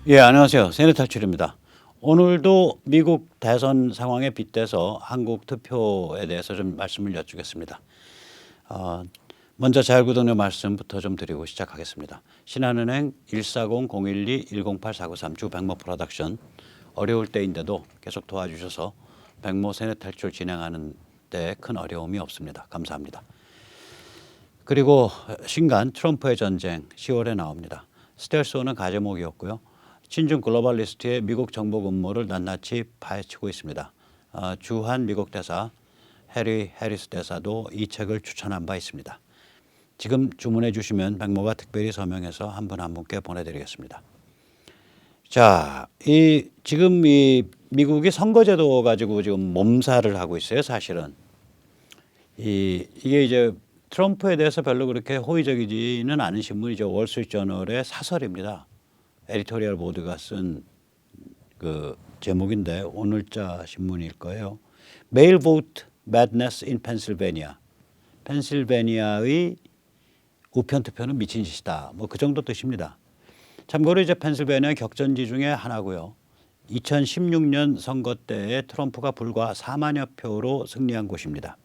예, 안녕하세요. 세네 탈출입니다. 오늘도 미국 대선 상황에 빗대서 한국 투표에 대해서 좀 말씀을 여쭙겠습니다. 어, 먼저 자율구독료 말씀부터 좀 드리고 시작하겠습니다. 신한은행 140-012-108493 주 백모 프로덕션, 어려울 때인데도 계속 도와주셔서 백모 세네 탈출 진행하는 데 큰 어려움이 없습니다. 감사합니다. 그리고 신간 트럼프의 전쟁 10월에 나옵니다. 스텔스호는 가제목이었고요. 친중 글로벌리스트의 미국 정복 음모를 낱낱이 파헤치고 있습니다. 주한 미국 대사 해리 해리스 대사도 이 책을 추천한 바 있습니다. 지금 주문해 주시면 백모가 특별히 서명해서 한 분 한 분께 보내드리겠습니다. 자, 지금 이 미국이 선거제도 가지고 지금 몸살을 하고 있어요. 사실은 이게 이제 트럼프에 대해서 별로 그렇게 호의적이지는 않은 신문이죠. 월스트리트저널의 사설입니다. 에디토리얼 보드가 쓴 그 제목인데 오늘자 신문일 거예요. Mail vote madness in Pennsylvania. 펜실베니아의 우편 투표는 미친 짓이다. 뭐 그 정도 뜻입니다. 참고로 이제 펜실베니아 격전지 중에 하나고요. 2016년 선거 때에 트럼프가 불과 4만여 표로 승리한 곳입니다.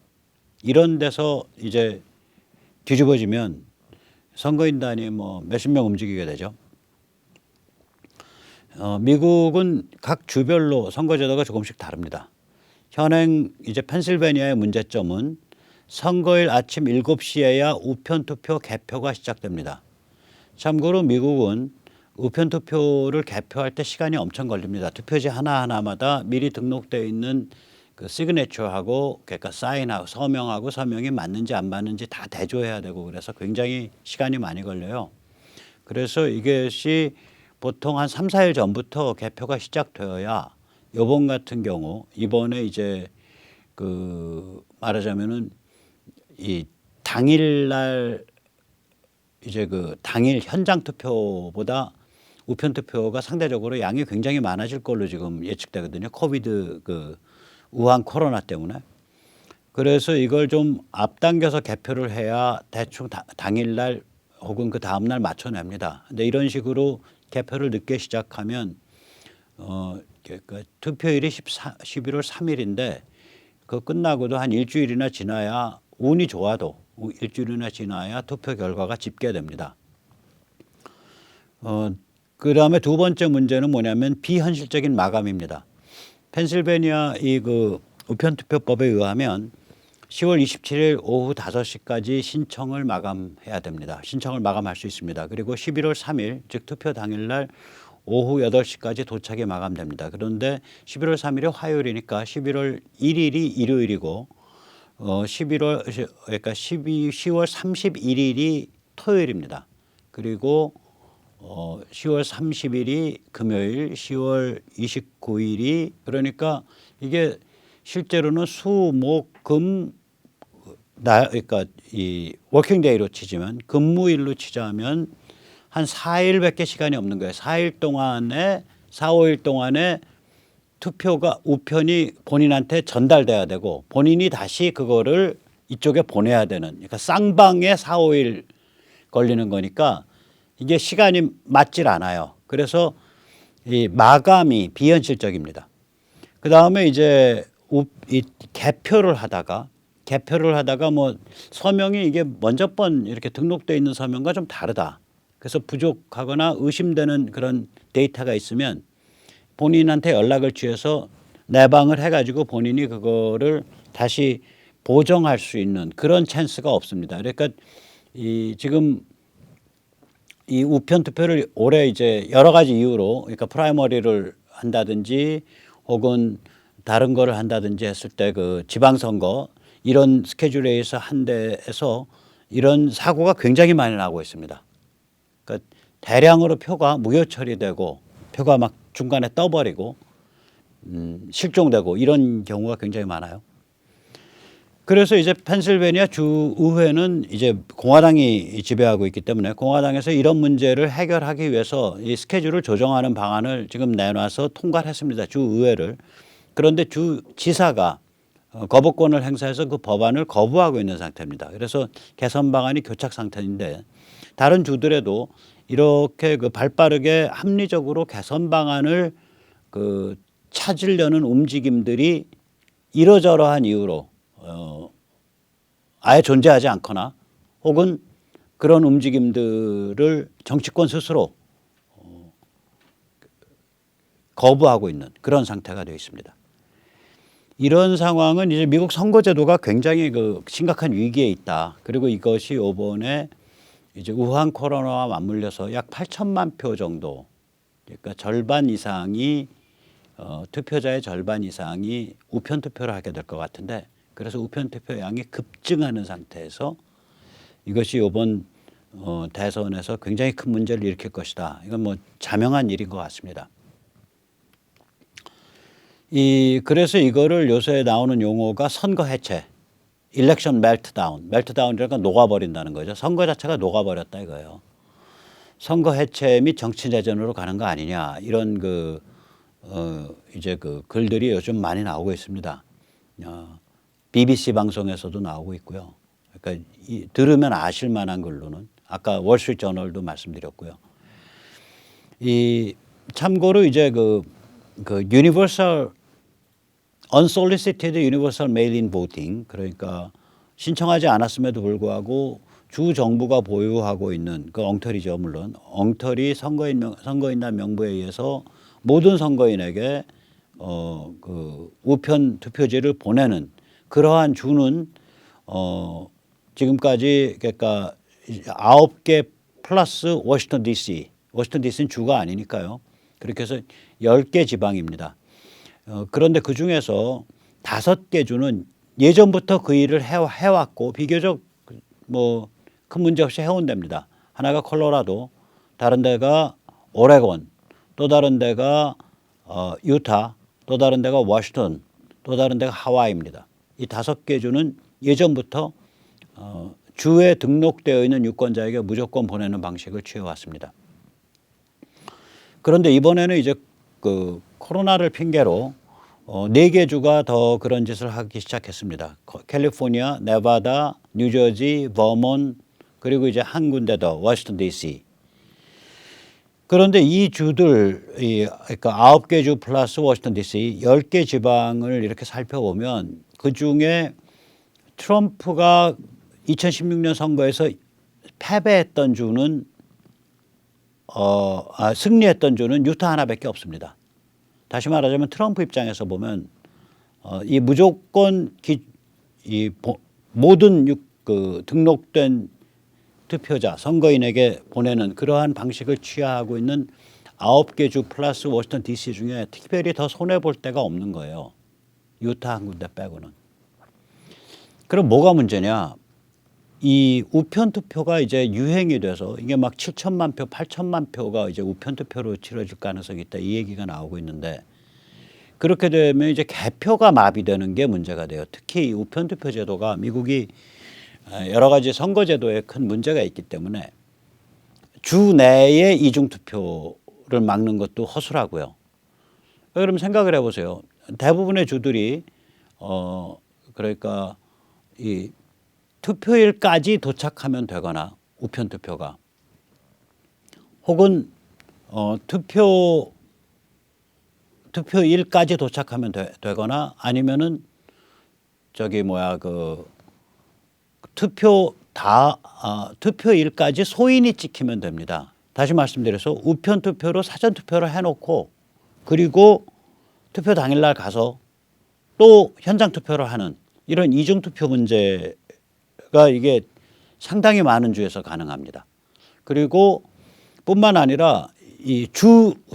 이런 데서 이제 뒤집어지면 선거인단이 뭐 몇십 명 움직이게 되죠. 미국은 각 주별로 선거제도가 조금씩 다릅니다. 현행 이제 펜실베니아의 문제점은 선거일 아침 7시에야 우편투표 개표가 시작됩니다. 참고로 미국은 우편투표를 개표할 때 시간이 엄청 걸립니다. 투표지 하나하나마다 미리 등록되어 있는 그 시그네처하고 그러니까 사인하고 서명하고 서명이 맞는지 안 맞는지 다 대조해야 되고 그래서 굉장히 시간이 많이 걸려요. 그래서 이것이 보통 한 3, 4일 전부터 개표가 시작되어야 이번 같은 경우 이번에 이제 그 말하자면은 이 당일날 이제 그 당일 현장 투표보다 우편 투표가 상대적으로 양이 굉장히 많아질 걸로 지금 예측되거든요. 코비드 그 우한 코로나 때문에. 그래서 이걸 좀 앞당겨서 개표를 해야 대충 당일날 혹은 그 다음날 맞춰냅니다. 근데 이런 식으로 개표를 늦게 시작하면 그러니까 투표일이 11월 3일인데 그 끝나고도 한 일주일이나 지나야 운이 좋아도 일주일이나 지나야 투표 결과가 집계됩니다. 그다음에 두 번째 문제는 뭐냐면 비현실적인 마감입니다. 펜실베니아 이 그 우편투표법에 의하면 10월 27일 오후 5시까지 신청을 마감해야 됩니다. 신청을 마감할 수 있습니다. 그리고 11월 3일 즉 투표 당일날 오후 8시까지 도착이 마감됩니다. 그런데 11월 3일이 화요일이니까 11월 1일이 일요일이고 10월 31일이 토요일입니다. 그리고 10월 30일이 금요일, 10월 29일이 그러니까 이게 실제로는 수, 목, 금, 그러니까 이 워킹데이로 치지만 근무일로 치자면 한 4일밖에 시간이 없는 거예요. 4일 동안에 4, 5일 동안에 투표가 우편이 본인한테 전달돼야 되고 본인이 다시 그거를 이쪽에 보내야 되는 그러니까 쌍방에 4, 5일 걸리는 거니까 이게 시간이 맞질 않아요. 그래서 이 마감이 비현실적입니다. 그 다음에 이제 이 개표를 하다가 뭐 서명이 이게 먼저 번 이렇게 등록되어 있는 서명과 좀 다르다. 그래서 부족하거나 의심되는 그런 데이터가 있으면 본인한테 연락을 취해서 내방을 해가지고 본인이 그거를 다시 보정할 수 있는 그런 찬스가 없습니다. 그러니까 지금 이 우편 투표를 올해 이제 여러 가지 이유로 그러니까 프라이머리를 한다든지 혹은 다른 거를 한다든지 했을 때 그 지방선거 이런 스케줄에 의해서 한 데에서 이런 사고가 굉장히 많이 나고 있습니다. 그러니까 대량으로 표가 무효 처리되고 표가 막 중간에 떠버리고 실종되고 이런 경우가 굉장히 많아요. 그래서 이제 펜실베니아 주 의회는 이제 공화당이 지배하고 있기 때문에 공화당에서 이런 문제를 해결하기 위해서 이 스케줄을 조정하는 방안을 지금 내놔서 통과를 했습니다. 주 의회를. 그런데 주 지사가 거부권을 행사해서 그 법안을 거부하고 있는 상태입니다. 그래서 개선 방안이 교착 상태인데 다른 주들에도 이렇게 그 발빠르게 합리적으로 개선 방안을 그 찾으려는 움직임들이 이러저러한 이유로 아예 존재하지 않거나 혹은 그런 움직임들을 정치권 스스로 거부하고 있는 그런 상태가 되어 있습니다. 이런 상황은 이제 미국 선거제도가 굉장히 그 심각한 위기에 있다. 그리고 이것이 이번에 이제 우한 코로나와 맞물려서 약 8천만 표 정도, 그러니까 절반 이상이 투표자의 절반 이상이 우편 투표를 하게 될 것 같은데, 그래서 우편 투표량이 급증하는 상태에서 이것이 이번 대선에서 굉장히 큰 문제를 일으킬 것이다. 이건 뭐 자명한 일인 것 같습니다. 그래서 이거를 요새 나오는 용어가 선거 해체, 일렉션 멜트다운, 멜트다운이라는 건 녹아버린다는 거죠. 선거 자체가 녹아버렸다 이거예요. 선거 해체 및 정치 내전으로 가는 거 아니냐, 이런 이제 그 글들이 요즘 많이 나오고 있습니다. BBC 방송에서도 나오고 있고요. 그러니까 들으면 아실 만한 글로는 아까 월스트리트저널도 말씀드렸고요. 참고로 이제 그 유니버설 unsolicited universal mail-in voting, 그러니까 신청하지 않았음에도 불구하고 주 정부가 보유하고 있는 그 엉터리죠. 물론 엉터리 선거인단 명부에 의해서 모든 선거인에게 그 우편 투표지를 보내는 그러한 주는 지금까지 그러니까 9개 플러스 워싱턴 DC. 워싱턴 DC는 주가 아니니까요. 그렇게 해서 10개 지방입니다. 그런데 그 중에서 5개 주는 예전부터 그 일을 해왔고 비교적 뭐 큰 문제 없이 해온 데입니다. 하나가 콜로라도, 다른 데가 오레곤, 또 다른 데가 유타, 또 다른 데가 워싱턴, 또 다른 데가 하와이입니다. 이 5개 주는 예전부터 주에 등록되어 있는 유권자에게 무조건 보내는 방식을 취해왔습니다. 그런데 이번에는 이제 그 코로나를 핑계로 4개 주가 더 그런 짓을 하기 시작했습니다. 캘리포니아, 네바다, 뉴저지, 버몬트, 그리고 이제 한 군데 더 워싱턴 DC. 그런데 이 주들, 그러니까 9개 주 플러스 워싱턴 DC 10개 지방을 이렇게 살펴보면 그중에 트럼프가 2016년 선거에서 패배했던 주는 승리했던 주는 유타 하나밖에 없습니다. 다시 말하자면 트럼프 입장에서 보면 이 무조건 모든 그 등록된 투표자 선거인에게 보내는 그러한 방식을 취하고 있는 9개 주 플러스 워싱턴 DC 중에 특별히 더 손해 볼 데가 없는 거예요. 유타 한 군데 빼고는. 그럼 뭐가 문제냐? 이 우편 투표가 이제 유행이 돼서 이게 막 7천만 표, 8천만 표가 이제 우편 투표로 치러질 가능성이 있다, 이 얘기가 나오고 있는데, 그렇게 되면 이제 개표가 마비되는 게 문제가 돼요. 특히 이 우편 투표 제도가 미국이 여러 가지 선거 제도에 큰 문제가 있기 때문에 주 내에 이중 투표를 막는 것도 허술하고요. 그럼 생각을 해보세요. 대부분의 주들이 그러니까 이 투표일까지 도착하면 되거나 우편 투표가, 혹은 투표일까지 도착하면 되거나 아니면은 투표일까지 소인이 찍히면 됩니다. 다시 말씀드려서 우편 투표로 사전 투표를 해놓고 그리고 투표 당일날 가서 또 현장 투표를 하는 이런 이중 투표 문제가 이게 상당히 많은 주에서 가능합니다. 그리고 뿐만 아니라 이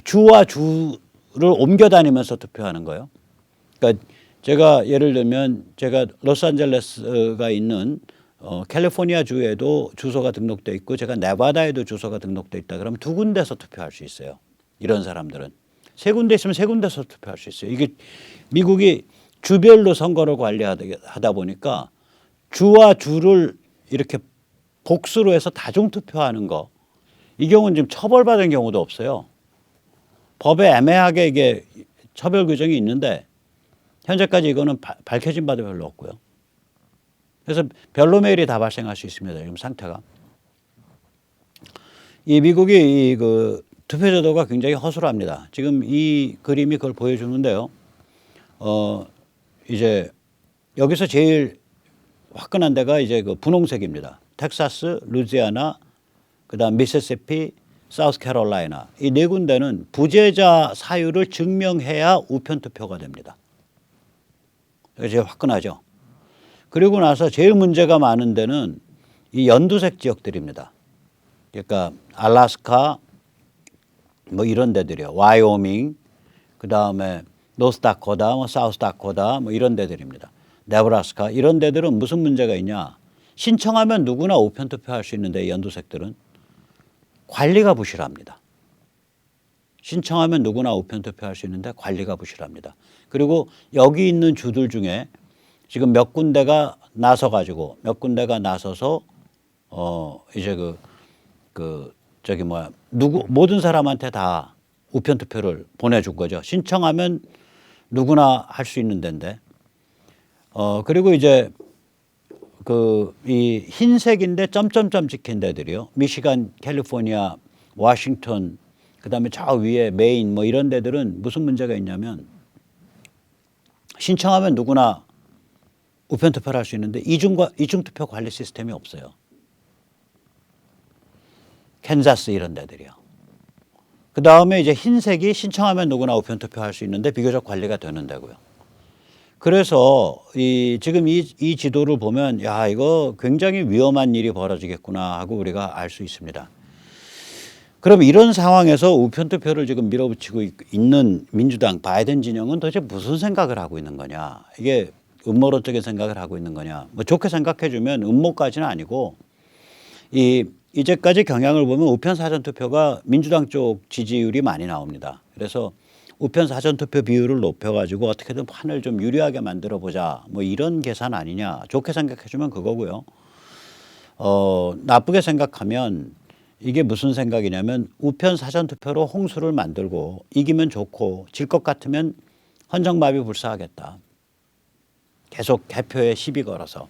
주와 주를 옮겨 다니면서 투표하는 거예요. 그러니까 제가 예를 들면 제가 로스앤젤레스가 있는 캘리포니아 주에도 주소가 등록돼 있고 제가 네바다에도 주소가 등록돼 있다 그러면 2군데서 투표할 수 있어요. 이런 사람들은 3군데 있으면 3군데서 투표할 수 있어요. 이게 미국이 주별로 선거를 관리하다 보니까 주와 주를 이렇게 복수로 해서 다중 투표하는 거, 이 경우는 지금 처벌받은 경우도 없어요. 법에 애매하게 이게 처벌 규정이 있는데 현재까지 이거는 밝혀진 바도 별로 없고요. 그래서 별로 메일이 다 발생할 수 있습니다. 지금 상태가. 이 미국이 그 투표 제도가 굉장히 허술합니다. 지금 이 그림이 그걸 보여주는데요. 이제 여기서 제일 화끈한 데가 이제 그 분홍색입니다. 텍사스, 루지아나, 그다음 미시시피, 사우스캐롤라이나 이 네 군데는 부재자 사유를 증명해야 우편 투표가 됩니다. 이게 제일 화끈하죠. 그리고 나서 제일 문제가 많은 데는 이 연두색 지역들입니다. 그러니까 알래스카 뭐 이런 데들이요. 와이오밍, 그다음에 노스다코다, 뭐 사우스다코다 뭐 이런 데들입니다. 네브라스카 이런 데들은 무슨 문제가 있냐? 신청하면 누구나 우편 투표할 수 있는데 연두색들은 관리가 부실합니다. 신청하면 누구나 우편 투표할 수 있는데 관리가 부실합니다. 그리고 여기 있는 주들 중에 지금 몇 군데가 나서가지고 몇 군데가 나서서 이제 저기 뭐야 모든 사람한테 다 우편 투표를 보내준 거죠. 신청하면 누구나 할 수 있는 데인데 그리고 이제 이 흰색인데 점점점 찍힌 데들이요. 미시간, 캘리포니아, 워싱턴, 그다음에 저 위에 메인 뭐 이런 데들은 무슨 문제가 있냐면 신청하면 누구나 우편 투표를 할 수 있는데 이중 투표 관리 시스템이 없어요. 캔자스 이런 데들이요. 그 다음에 이제 흰색이 신청하면 누구나 우편 투표할 수 있는데 비교적 관리가 되는 데고요. 그래서 지금 이 지도를 보면 야 이거 굉장히 위험한 일이 벌어지겠구나 하고 우리가 알 수 있습니다. 그럼 이런 상황에서 우편 투표를 지금 밀어붙이고 있는 민주당 바이든 진영은 도대체 무슨 생각을 하고 있는 거냐? 이게 음모론적인 생각을 하고 있는 거냐? 뭐 좋게 생각해 주면 음모까지는 아니고 이제까지 경향을 보면 우편 사전 투표가 민주당 쪽 지지율이 많이 나옵니다. 그래서 우편 사전 투표 비율을 높여가지고 어떻게든 판을 좀 유리하게 만들어 보자. 뭐 이런 계산 아니냐. 좋게 생각해 주면 그거고요. 나쁘게 생각하면 이게 무슨 생각이냐면 우편 사전 투표로 홍수를 만들고 이기면 좋고 질 것 같으면 헌정마비 불사하겠다. 계속 개표에 시비 걸어서.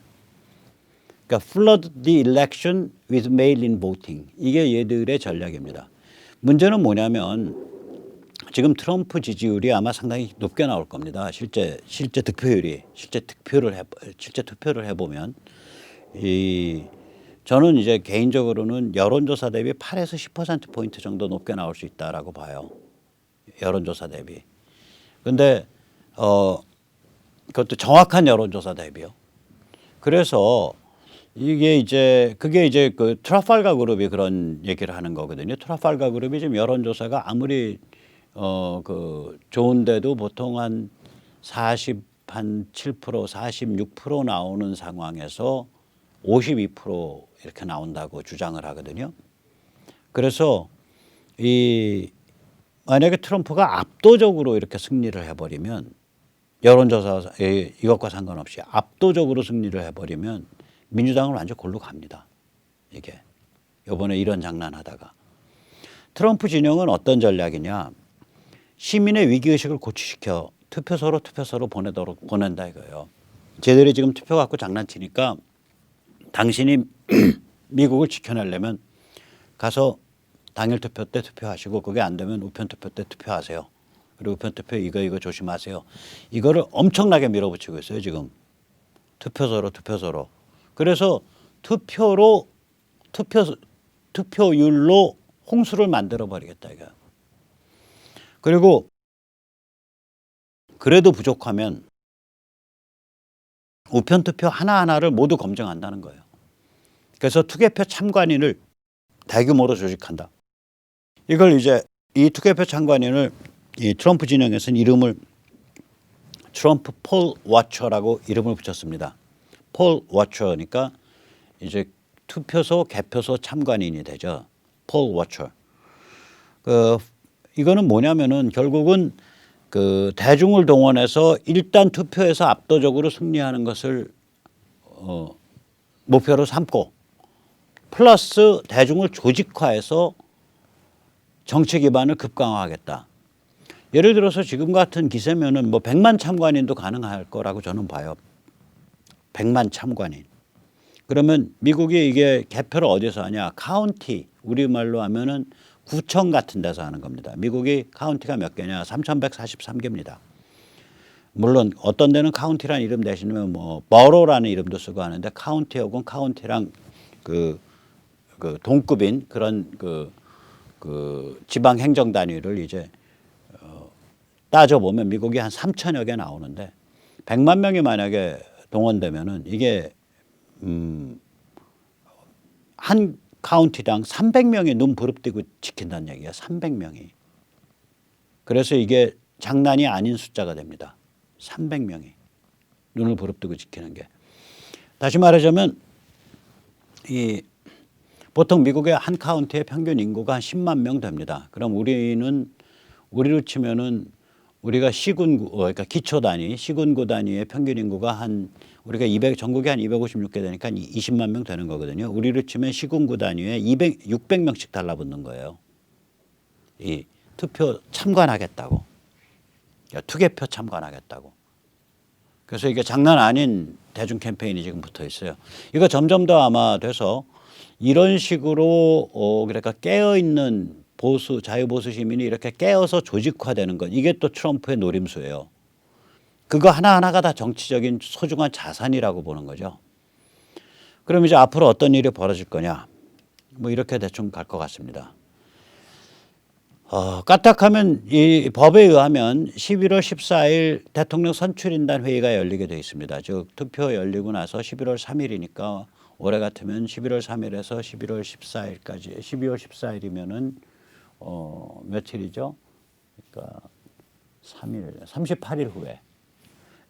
그러니까 flood the election with mail-in voting. 이게 얘들의 전략입니다. 문제는 뭐냐면 지금 트럼프 지지율이 아마 상당히 높게 나올 겁니다. 실제 득표율이 실제 투표를 해보면 저는 이제 개인적으로는 여론조사 대비 8에서 10% 포인트 정도 높게 나올 수 있다라고 봐요. 여론조사 대비. 근데 그것도 정확한 여론조사 대비요. 그래서 그게 이제 그 트라팔가 그룹이 그런 얘기를 하는 거거든요. 트라팔가 그룹이 지금 여론조사가 아무리 좋은데도 보통 한 7%, 46% 나오는 상황에서 52% 이렇게 나온다고 주장을 하거든요. 그래서 만약에 트럼프가 압도적으로 이렇게 승리를 해버리면 여론조사 이것과 상관없이 압도적으로 승리를 해버리면 민주당을 완전 골로 갑니다. 이게 이번에 이런 장난하다가 트럼프 진영은 어떤 전략이냐? 시민의 위기의식을 고취시켜 투표소로 보낸다 이거예요. 쟤들이 지금 투표 갖고 장난치니까 당신이 미국을 지켜내려면 가서 당일 투표 때 투표하시고 그게 안 되면 우편 투표 때 투표하세요. 그리고 우편 투표 이거 조심하세요. 이거를 엄청나게 밀어붙이고 있어요 지금. 투표소로. 그래서 투표율로 홍수를 만들어 버리겠다 이거. 그리고 그래도 부족하면 우편 투표 하나하나를 모두 검증한다는 거예요. 그래서 투개표 참관인을 대규모로 조직한다. 이걸 이제 이 투개표 참관인을 이 트럼프 진영에서는 이름을 트럼프 폴 워처라고 이름을 붙였습니다. 폴 워처니까 이제 투표소 개표소 참관인이 되죠. 폴 워처. 이거는 뭐냐면은 결국은 대중을 동원해서 일단 투표에서 압도적으로 승리하는 것을 목표로 삼고 플러스 대중을 조직화해서 정치 기반을 급강화하겠다. 예를 들어서 지금 같은 기세면은 뭐 100만 참관인도 가능할 거라고 저는 봐요. 100만 참관인. 그러면 미국이 이게 개표를 어디서 하냐? 카운티, 우리말로 하면은 구청 같은 데서 하는 겁니다. 미국이 카운티가 몇 개냐? 3,143개입니다. 물론 어떤 데는 카운티라는 이름 대신에 뭐 버로라는 이름도 쓰고 하는데 카운티 혹은 카운티랑 그 동급인 그런 그 지방 행정 단위를 이제 따져 보면 미국이 한 3천여 개 나오는데 100만 명이 만약에 동원되면은 이게 한 카운티당 300명이 눈 부릅뜨고 지킨다는 얘기야. 300명이. 그래서 이게 장난이 아닌 숫자가 됩니다. 300명이 눈을 부릅뜨고 지키는 게. 다시 말하자면 이 보통 미국의 한 카운티의 평균 인구가 한 10만 명 됩니다. 그럼 우리로 치면은 우리가 시군구 그러니까 기초 단위 시군구 단위의 평균 인구가 한 우리가 전국에 한 256개 되니까 20만 명 되는 거거든요. 우리로 치면 시군구 단위에 600명씩 달라붙는 거예요. 이 투표 참관하겠다고. 투개표 참관하겠다고. 그래서 이게 장난 아닌 대중 캠페인이 지금 붙어 있어요. 이거 점점 더 아마 돼서 이런 식으로 그러니까 깨어있는 자유보수 시민이 이렇게 깨어서 조직화되는 것. 이게 또 트럼프의 노림수예요. 그거 하나하나가 다 정치적인 소중한 자산이라고 보는 거죠. 그럼 이제 앞으로 어떤 일이 벌어질 거냐. 뭐 이렇게 대충 갈 것 같습니다. 까딱하면 이 법에 의하면 11월 14일 대통령 선출인단 회의가 열리게 되어 있습니다. 즉 투표 열리고 나서 11월 3일이니까 올해 같으면 11월 3일에서 11월 14일까지 12월 14일이면은 며칠이죠? 그러니까 3일, 38일 후에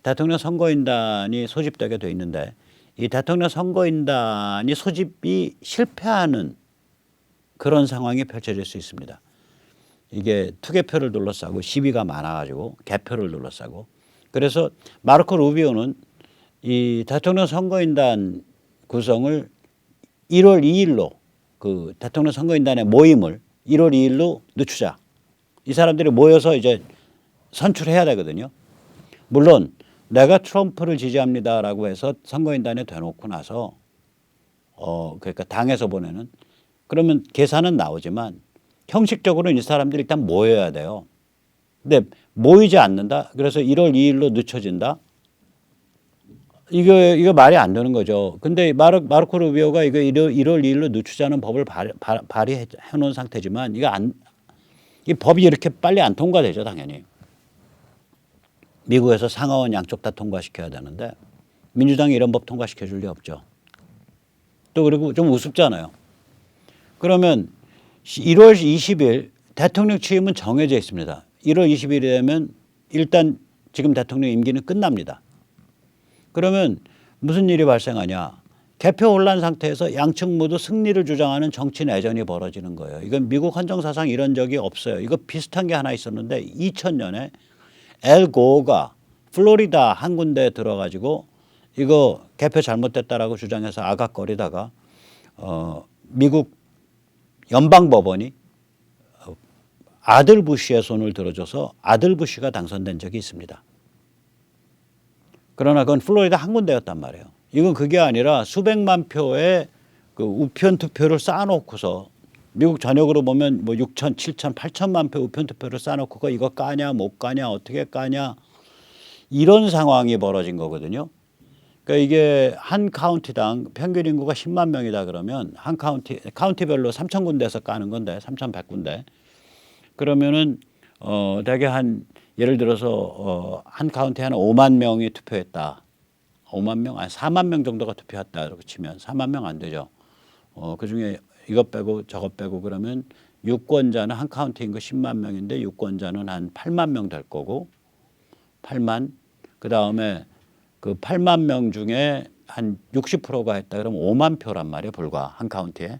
대통령 선거인단이 소집되게 돼 있는데 이 대통령 선거인단이 소집이 실패하는 그런 상황이 펼쳐질 수 있습니다. 이게 투개표를 둘러싸고 시비가 많아가지고 개표를 둘러싸고 그래서 마르코 루비오는 이 대통령 선거인단 구성을 1월 2일로 그 대통령 선거인단의 모임을 1월 2일로 늦추자. 이 사람들이 모여서 이제 선출해야 되거든요. 물론 내가 트럼프를 지지합니다라고 해서 선거인단에 대놓고 나서 그러니까 당에서 보내는 그러면 계산은 나오지만 형식적으로는 이 사람들이 일단 모여야 돼요. 근데 모이지 않는다. 그래서 1월 2일로 늦춰진다. 이거 말이 안 되는 거죠. 근데 마르코 루비오가 이거 1월 2일로 늦추자는 법을 발의해 놓은 상태지만 이 법이 이렇게 빨리 안 통과되죠, 당연히. 미국에서 상하원 양쪽 다 통과시켜야 되는데 민주당이 이런 법 통과시켜 줄 리 없죠. 또 그리고 좀 우습잖아요. 그러면 1월 20일 대통령 취임은 정해져 있습니다. 1월 20일이 되면 일단 지금 대통령 임기는 끝납니다. 그러면 무슨 일이 발생하냐. 개표 혼란 상태에서 양측 모두 승리를 주장하는 정치 내전이 벌어지는 거예요. 이건 미국 헌정사상 이런 적이 없어요. 이거 비슷한 게 하나 있었는데 2000년에 엘 고어가 플로리다 한 군데에 들어가지고 이거 개표 잘못됐다라고 주장해서 아각거리다가 미국 연방법원이 아들 부시의 손을 들어줘서 아들 부시가 당선된 적이 있습니다. 그러나 그건 플로리다 한 군데였단 말이에요. 이건 그게 아니라 수백만 표의 그 우편 투표를 쌓아놓고서 미국 전역으로 보면 뭐 6천, 7천, 8천만 표 우편 투표를 쌓아놓고 이거 까냐 못 까냐 어떻게 까냐 이런 상황이 벌어진 거거든요. 그러니까 이게 한 카운티당 평균 인구가 10만 명이다 그러면 한 카운티별로 3천 군데에서 까는 건데 3,100군데 그러면은 대개 한 예를 들어서 한 카운티에 한 5만 명이 투표했다. 5만 명, 아니 4만 명 정도가 투표했다고 치면 4만 명 안 되죠. 그중에 이것 빼고 저것 빼고 그러면 유권자는 한 카운티 인구 10만 명인데 유권자는 한 8만 명 될 거고 8만 그다음에 그 8만 명 중에 한 60%가 했다 그러면 5만 표란 말이에요. 불과 한 카운티에.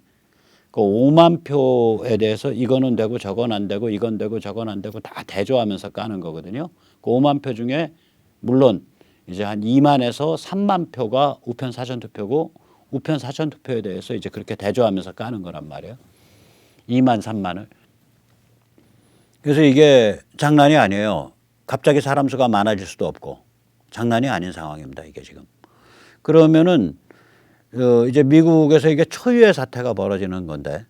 그 5만 표에 대해서 이거는 되고 저건 안 되고 이건 되고 저건 안 되고 다 대조하면서 까는 거거든요. 그 5만 표 중에 물론 이제 한 2만에서 3만 표가 우편 사전 투표고 우편 사전 투표에 대해서 이제 그렇게 대조하면서 까는 거란 말이에요. 2만 3만을. 그래서 이게 장난이 아니에요. 갑자기 사람 수가 많아질 수도 없고 장난이 아닌 상황입니다. 이게 지금. 그러면은 이제 미국에서 이게 초유의 사태가 벌어지는 건데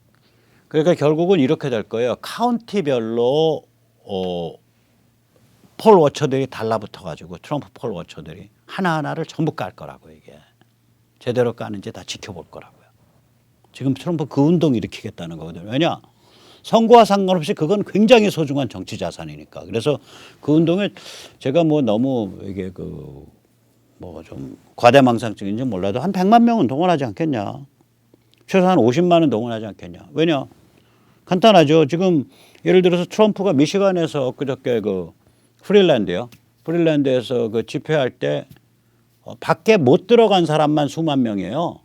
그러니까 결국은 이렇게 될 거예요. 카운티별로 폴 워처들이 달라붙어 가지고 트럼프 폴 워처들이 하나하나를 전부 깔 거라고 이게. 제대로 까는지 다 지켜볼 거라고요. 지금 트럼프 그 운동 일으키겠다는 거거든요. 왜냐? 선거와 상관없이 그건 굉장히 소중한 정치 자산이니까. 그래서 그 운동에 제가 뭐 너무 이게 뭐 좀 과대망상증인지 몰라도 한 100만 명은 동원하지 않겠냐. 최소한 50만은 동원하지 않겠냐. 왜냐? 간단하죠. 지금 예를 들어서 트럼프가 미시간에서 그저께 프릴랜드요. 프릴랜드에서 집회할 때 밖에 못 들어간 사람만 수만 명이에요.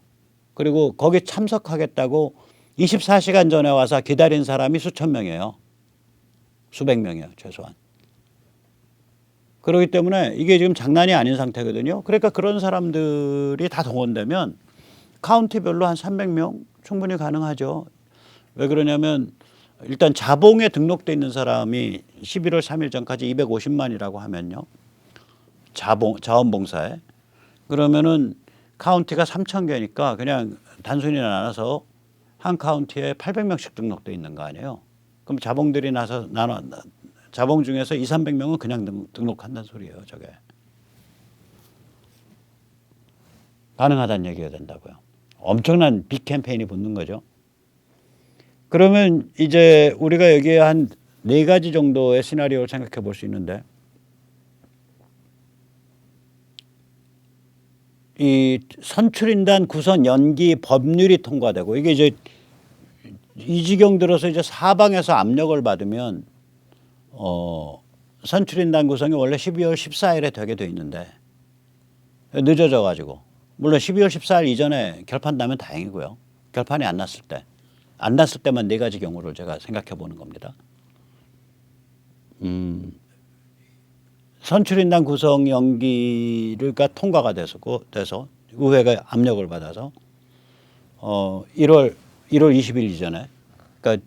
그리고 거기 참석하겠다고 24시간 전에 와서 기다린 사람이 수천 명이에요. 수백 명이에요. 최소한. 그렇기 때문에 이게 지금 장난이 아닌 상태거든요. 그러니까 그런 사람들이 다 동원되면 카운티별로 한 300명 충분히 가능하죠. 왜 그러냐면 일단 자봉에 등록돼 있는 사람이 11월 3일 전까지 250만이라고 하면요. 자원봉사에. 그러면은 카운티가 3,000개니까 그냥 단순히 나눠서 한 카운티에 800명씩 등록돼 있는 거 아니에요. 그럼 자봉들이 자봉 중에서 200~300명은 그냥 등록한다는 소리예요. 저게. 가능하다는 얘기가 된다고요. 엄청난 빅 캠페인이 붙는 거죠. 그러면 이제 우리가 여기에 한 4가지 정도의 시나리오를 생각해 볼 수 있는데 이 선출인단 구성 연기 법률이 통과되고 이게 이제 이 지경 들어서 이제 사방에서 압력을 받으면 선출인단 구성이 원래 12월 14일에 되게 돼 있는데 늦어져 가지고 물론 12월 14일 이전에 결판 나면 다행이고요. 결판이 안 났을 때만 4가지 경우를 제가 생각해 보는 겁니다. 선출인단 구성 연기가 통과가 돼서 의회가 압력을 받아서 1월 20일 이전에 그러니까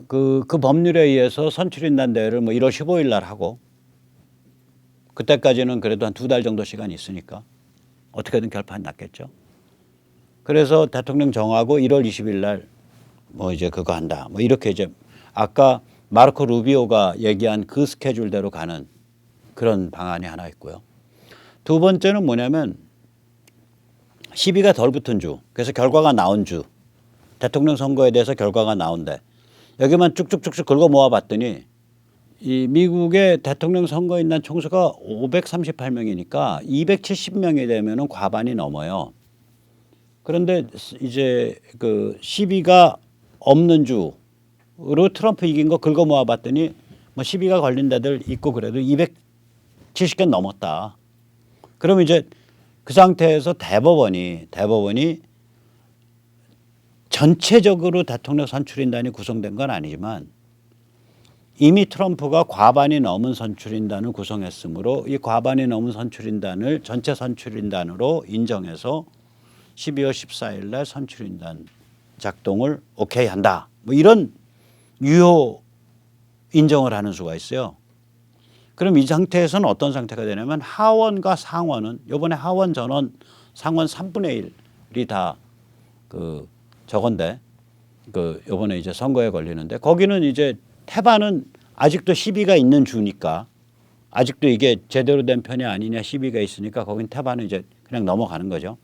그 법률에 의해서 선출인단 대회를 뭐 1월 15일 날 하고 그때까지는 그래도 한 2달 정도 시간이 있으니까 어떻게든 결판이 났겠죠. 그래서 대통령 정하고 1월 20일 날 뭐 이제 그거 한다. 뭐 이렇게 이제 아까 마르코 루비오가 얘기한 그 스케줄대로 가는 그런 방안이 하나 있고요. 두 번째는 뭐냐면 시비가 덜 붙은 주, 그래서 결과가 나온 주, 대통령 선거에 대해서 결과가 나온데 여기만 쭉쭉쭉쭉 긁어 모아봤더니 이 미국의 대통령 선거인단 총수가 538명이니까 270명이 되면은 과반이 넘어요. 그런데 이제 시비가 없는 주로 트럼프 이긴 거 긁어 모아봤더니 뭐 시비가 걸린 데들 있고 그래도 270개 넘었다. 그러면 이제 그 상태에서 대법원이 전체적으로 대통령 선출인단이 구성된 건 아니지만 이미 트럼프가 과반이 넘은 선출인단을 구성했으므로 이 과반이 넘은 선출인단을 전체 선출인단으로 인정해서 12월 14일 날 선출인단 작동을 오케이 한다. 뭐 이런 유효 인정을 하는 수가 있어요. 그럼 이 상태에서는 어떤 상태가 되냐면 하원과 상원은 이번에 하원 전원 상원 3분의 1이 다 저건데 이번에 이제 선거에 걸리는데 거기는 이제 태반은 아직도 시비가 있는 주니까 아직도 이게 제대로 된 편이 아니냐 시비가 있으니까 거긴 태반은 이제 그냥 넘어가는 거죠.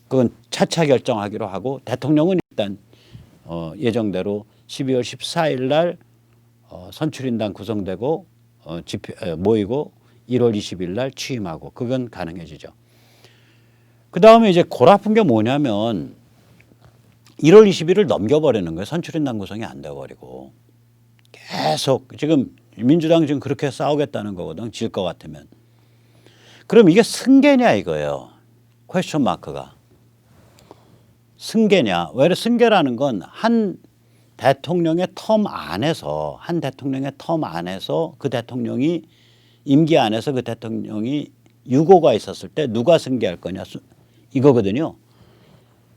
그건 차차 결정하기로 하고 대통령은 일단 예정대로 12월 14일 날 선출인단 구성되고 모이고 1월 20일 날 취임하고 그건 가능해지죠. 그다음에 이제 골아픈 게 뭐냐면 1월 20일을 넘겨버리는 거예요. 선출인단 구성이 안 돼버리고 계속 지금 민주당 지금 그렇게 싸우겠다는 거거든. 질 것 같으면. 그럼 이게 승계냐 이거예요. 퀘스천 마크가. 승계냐. 왜 승계라는 건 한 대통령의 텀 안에서 그 대통령이 임기 안에서 그 대통령이 유고가 있었을 때 누가 승계할 거냐 이거거든요.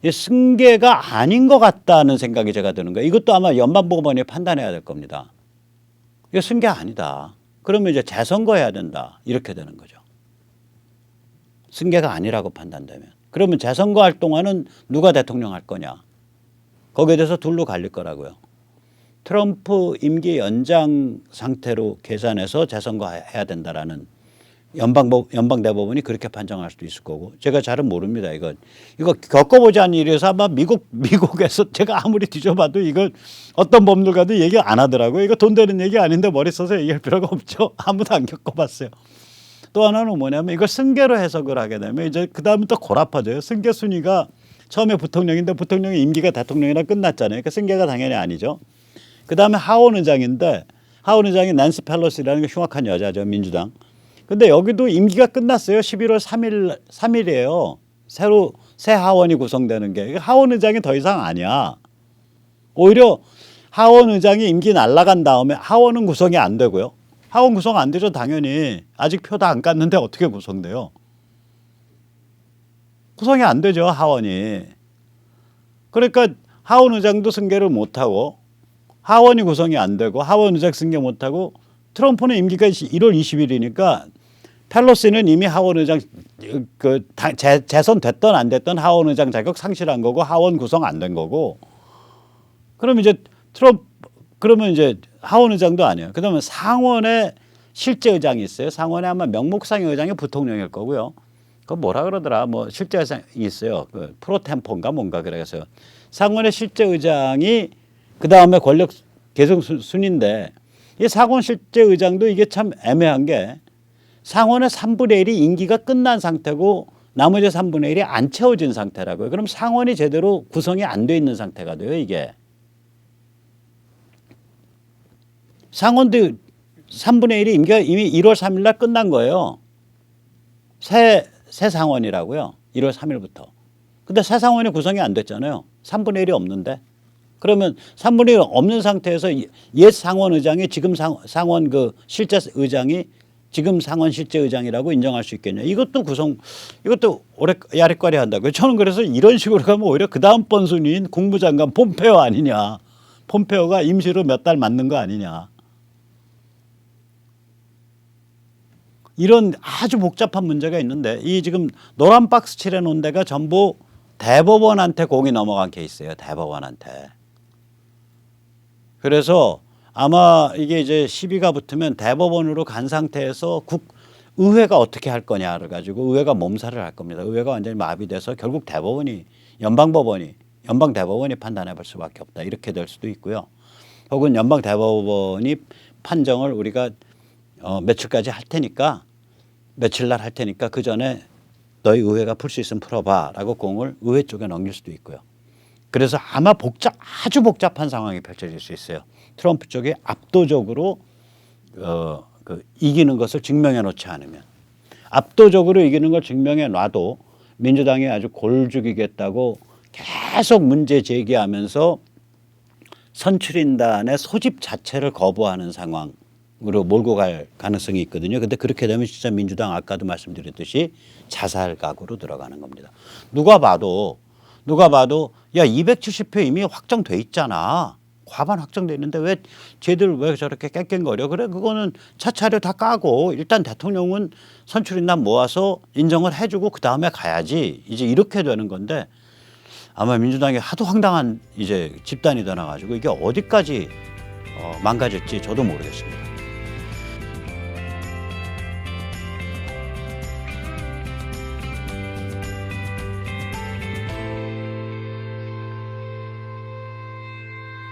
이 승계가 아닌 것 같다는 생각이 제가 드는 거예요. 이것도 아마 연방법원이 판단해야 될 겁니다. 이거 승계 아니다. 그러면 이제 재선거해야 된다. 이렇게 되는 거죠. 승계가 아니라고 판단되면. 그러면 재선거할 동안은 누가 대통령 할 거냐. 거기에 대해서 둘로 갈릴 거라고요. 트럼프 임기 연장 상태로 계산해서 재선거해야 된다라는 연방대법원이 그렇게 판정할 수도 있을 거고 제가 잘은 모릅니다. 이거 겪어보지 않은 일이어서 아마 미국에서 제가 아무리 뒤져봐도 이걸 어떤 법률가도 얘기 안 하더라고요. 이거 돈 되는 얘기 아닌데 머리 써서 얘기할 필요가 없죠. 아무도 안 겪어봤어요. 또 하나는 뭐냐면 이걸 승계로 해석을 하게 되면 이제 그 다음부터 골아파져요. 승계 순위가 처음에 부통령인데 부통령의 임기가 대통령이랑 끝났잖아요. 그러니까 승계가 당연히 아니죠. 그 다음에 하원 의장인데 하원 의장이 낸시 펠로시라는 게 흉악한 여자죠. 민주당. 근데 여기도 임기가 끝났어요. 11월 3일이에요. 새로 새 하원이 구성되는 게. 하원 의장이 더 이상 아니야. 오히려 하원 의장이 임기 날아간 다음에 하원은 구성이 안 되고요. 하원 구성 안 되죠. 당연히. 아직 표 다 안 깠는데 어떻게 구성돼요. 구성이 안 되죠. 하원이. 그러니까 하원 의장도 승계를 못하고 하원이 구성이 안 되고 하원 의장 승계 못하고 트럼프는 임기가 1월 20일이니까 펠로시는 이미 하원 의장 재선됐던 안 됐던 하원 의장 자격 상실한 거고 하원 구성 안 된 거고 그러면 이제 그러면 이제 하원 의장도 아니에요. 그다음에 상원에 실제 의장이 있어요. 상원에 아마 명목상의 의장이 부통령일 거고요. 그 뭐라 그러더라. 뭐 실제 의장이 있어요. 그 프로템포인가 뭔가 그래서 상원의 실제 의장이 그 다음에 권력 계승 순인데 이 상원 실제 의장도 이게 참 애매한 게 상원의 3분의 1이 임기가 끝난 상태고 나머지 3분의 1이 안 채워진 상태라고요. 그럼 상원이 제대로 구성이 안 돼 있는 상태가 돼요. 이게. 상원도 3분의 1이 임기가 이미 1월 3일 날 끝난 거예요. 새 상원이라고요. 1월 3일부터. 근데 새 상원이 구성이 안 됐잖아요. 3분의 1이 없는데. 그러면 3분의 1 없는 상태에서 옛 상원 의장이 지금 상원 그 실제 의장이 지금 상원 실제 의장이라고 인정할 수 있겠냐. 이것도 오래 야릇거리 한다고요. 저는 그래서 이런 식으로 가면 오히려 그 다음번 순위인 국무장관 폼페오 아니냐. 폼페오가 임시로 몇 달 맞는 거 아니냐. 이런 아주 복잡한 문제가 있는데 이 지금 노란 박스 칠해놓은 데가 전부 대법원한테 공이 넘어간 케이스예요. 대법원한테. 그래서 아마 이게 이제 시비가 붙으면 대법원으로 간 상태에서 의회가 어떻게 할 거냐를 가지고 의회가 몸살을 할 겁니다. 의회가 완전히 마비돼서 결국 연방대법원이 판단해 볼 수밖에 없다. 이렇게 될 수도 있고요. 혹은 연방대법원이 판정을 우리가 며칠까지 할 테니까 며칠 날 할 테니까 그 전에 너희 의회가 풀 수 있으면 풀어봐라고 공을 의회 쪽에 넘길 수도 있고요. 그래서 아마 아주 복잡한 상황이 펼쳐질 수 있어요. 트럼프 쪽이 압도적으로 이기는 것을 증명해 놓지 않으면. 압도적으로 이기는 걸 증명해 놔도 민주당이 아주 골죽이겠다고 계속 문제 제기하면서 선출인단의 소집 자체를 거부하는 상황으로 몰고 갈 가능성이 있거든요. 근데 그렇게 되면 진짜 민주당 아까도 말씀드렸듯이 자살 각오로 들어가는 겁니다. 누가 봐도 야 270표 이미 확정돼 있잖아. 과반 확정돼 있는데 왜 쟤들 왜 저렇게 깽깽거려. 그래 그거는 차차려 다 까고 일단 대통령은 선출인단 모아서 인정을 해주고 그 다음에 가야지. 이제 이렇게 되는 건데 아마 민주당이 하도 황당한 이제 집단이 되나가지고 이게 어디까지 망가질지 저도 모르겠습니다.